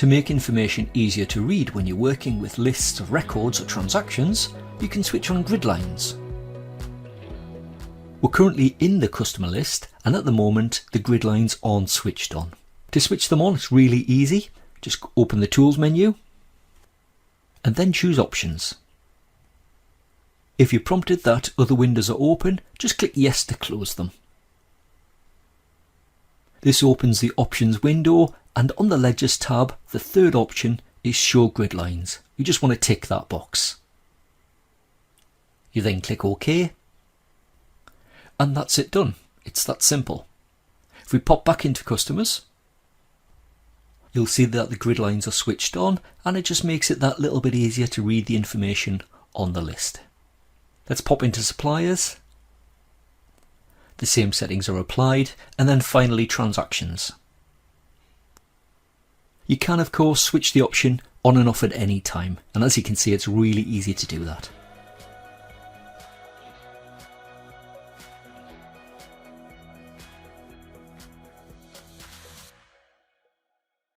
To make information easier to read when you're working with lists of records or transactions, you can switch on grid lines. We're currently in the customer list, and at the moment the grid lines aren't switched on. To switch them on, it's really easy. Just open the Tools menu and then choose Options. If you're prompted that other windows are open, just click Yes to close them. This opens the Options window, and on the Ledgers tab, the third option is Show Grid Lines. You just want to tick that box. You then click OK, and that's it done. It's that simple. If we pop back into Customers, you'll see that the grid lines are switched on, and it just makes it that little bit easier to read the information on the list. Let's pop into Suppliers. The same settings are applied, and then finally Transactions. You can of course switch the option on and off at any time, and as you can see, it's really easy to do that.